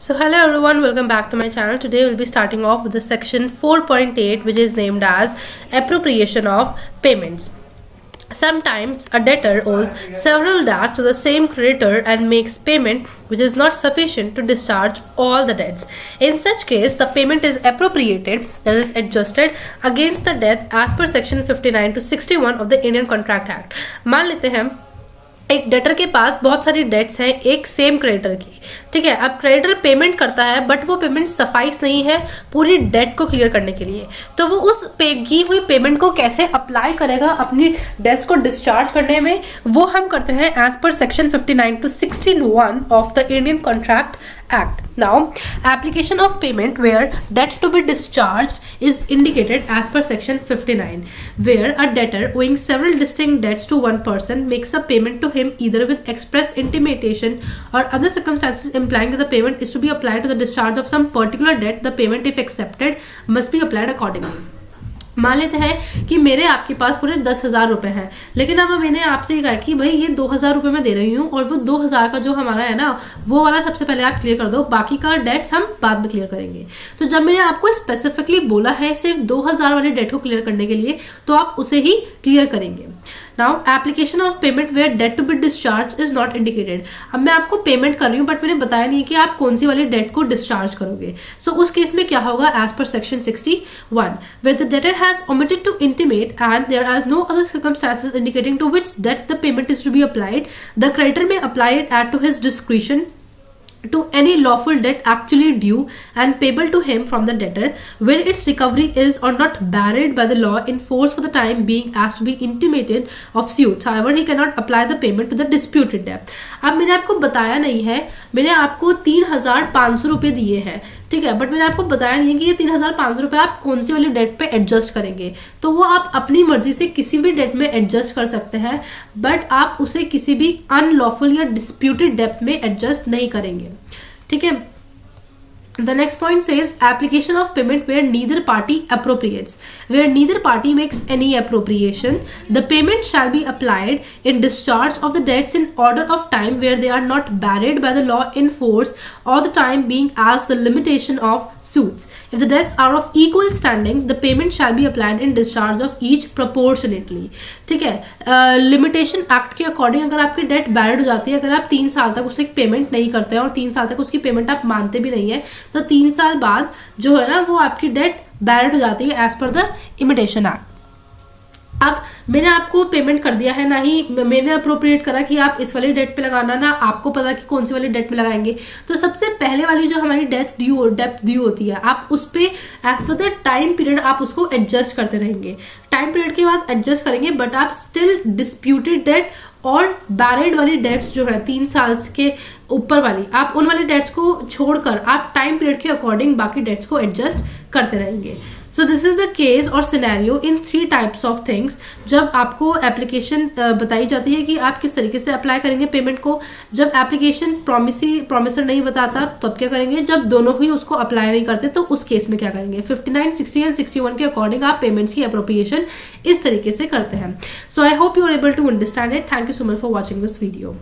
So hello everyone, welcome back to my channel. Today we'll be starting off with the section 4.8, which is named as appropriation of payments. Sometimes a debtor owes several debts to the same creditor and makes payment which is not sufficient to discharge all the debts. In such case, the payment is appropriated, that is adjusted against the debt as per section 59 to 61 of the Indian Contract Act. मान लेते हैं एक debtor के पास बहुत सारी dates हैं एक same creditor की, ठीक है। अब क्रेडिटर पेमेंट करता है बट वो पेमेंट सफाइस नहीं है पूरी डेट को क्लियर करने के लिए, तो वो उस की हुई पेमेंट को कैसे अप्लाई करेगा अपनी डेट्स को डिस्चार्ज करने में, वो हम करते हैं as per section 59 to 61 of the Indian Contract Act. Now, application of payment where debt to be discharged is indicated as per section 59, where a debtor owing several distinct debts to one person makes a payment to him either with express intimation or other circumstances implying that the payment is to be applied to the discharge of some particular debt. The payment, if accepted, must be applied accordingly. मान लेते हैं कि मेरे आपके पास पूरे 10,000 रुपए हैं, लेकिन अब मैंने आपसे ये कहा कि भाई ये 2,000 रुपये मैं दे रही हूँ और वो 2,000 का जो हमारा है ना वो वाला सबसे पहले आप क्लियर कर दो, बाकी का डेट्स हम बाद में क्लियर करेंगे। तो जब मैंने आपको स्पेसिफिकली बोला है सिर्फ 2,000 वाले डेट को क्लियर करने के लिए, तो आप उसे ही क्लियर करेंगे। Now application of payment where debt to be discharge is not indicated. अब मैं आपको पेमेंट कर रही हूँ बट मैंने बताया नहीं कि आप कौन सी वाली डेट को डिस्चार्ज करोगे। सो उस केस में क्या होगा, as per section 61 where the debtor has omitted to intimate and there are no other circumstances indicating to which debt the payment is to be applied, the creditor may apply it at to his discretion to any lawful debt actually due and payable to him from the debtor, where its recovery is or not barred by the law in force for the time being as to be intimated of suit. However, he cannot apply the payment to the disputed debt. अब मैंने आपको बताया नहीं है, मैंने आपको 3,500 रुपये दिए हैं, ठीक है, बट मैंने आपको बताया नहीं है कि ये 3,500 रुपये आप कौन सी वाली डेट पे एडजस्ट करेंगे। तो वो आप अपनी मर्जी से किसी भी डेट में एडजस्ट कर सकते हैं, बट आप उसे किसी भी अनलॉफुल या डिस्प्यूटेड डेट में एडजस्ट नहीं करेंगे, ठीक है। The next point says application of payment where neither party appropriates. Where neither party makes any appropriation, the payment shall be applied in discharge of the debts in order of time where they are not barred by the law in force or the time being as the limitation of suits. If the debts are of equal standing, the payment shall be applied in discharge of each proportionately. ठीक है, limitation act के according अगर आपकी date buried हो जाती है, अगर आप 3 साल तक उसकी पेमेंट नहीं करते हैं और 3 साल तक उसकी पेमेंट आप मानते भी नहीं है, तो 3 साल बाद जो है ना वो आपकी डेट बैरिड हो जाती है as per the imitation act. अब मैंने आपको पेमेंट कर दिया है, ना ही मैंने अप्रोप्रिएट करा कि आप इस वाली डेट पे लगाना, ना आपको पता कि कौन सी वाली डेट में लगाएंगे। तो सबसे पहले वाली जो हमारी डेट ड्यू होती है, आप उस पे as per the time period आप उसको एडजस्ट करते रहेंगे। टाइम पीरियड के बाद एडजस्ट करेंगे, बट आप स्टिल डिस्प्यूटेड डेट और बैरिड वाली डेट्स जो है 3 साल के ऊपर वाली, आप उन वाली डेट्स को छोड़कर आप टाइम पीरियड के अकॉर्डिंग बाकी डेट्स को एडजस्ट करते रहेंगे। So this is the case और scenario in 3 types of things. जब आपको एप्लीकेशन बताई जाती है कि आप किस तरीके से अप्लाई करेंगे पेमेंट को, जब एप्लीकेशन प्रोमिसर नहीं बताता तब क्या करेंगे, जब दोनों ही उसको अप्लाई नहीं करते तो उस केस में क्या करेंगे। 59, 60 एंड 61 के अकॉर्डिंग आप पेमेंट्स की अप्रोप्रिएशन इस तरीके से करते हैं। So I hope you are able to understand it. Thank you so much for watching this video.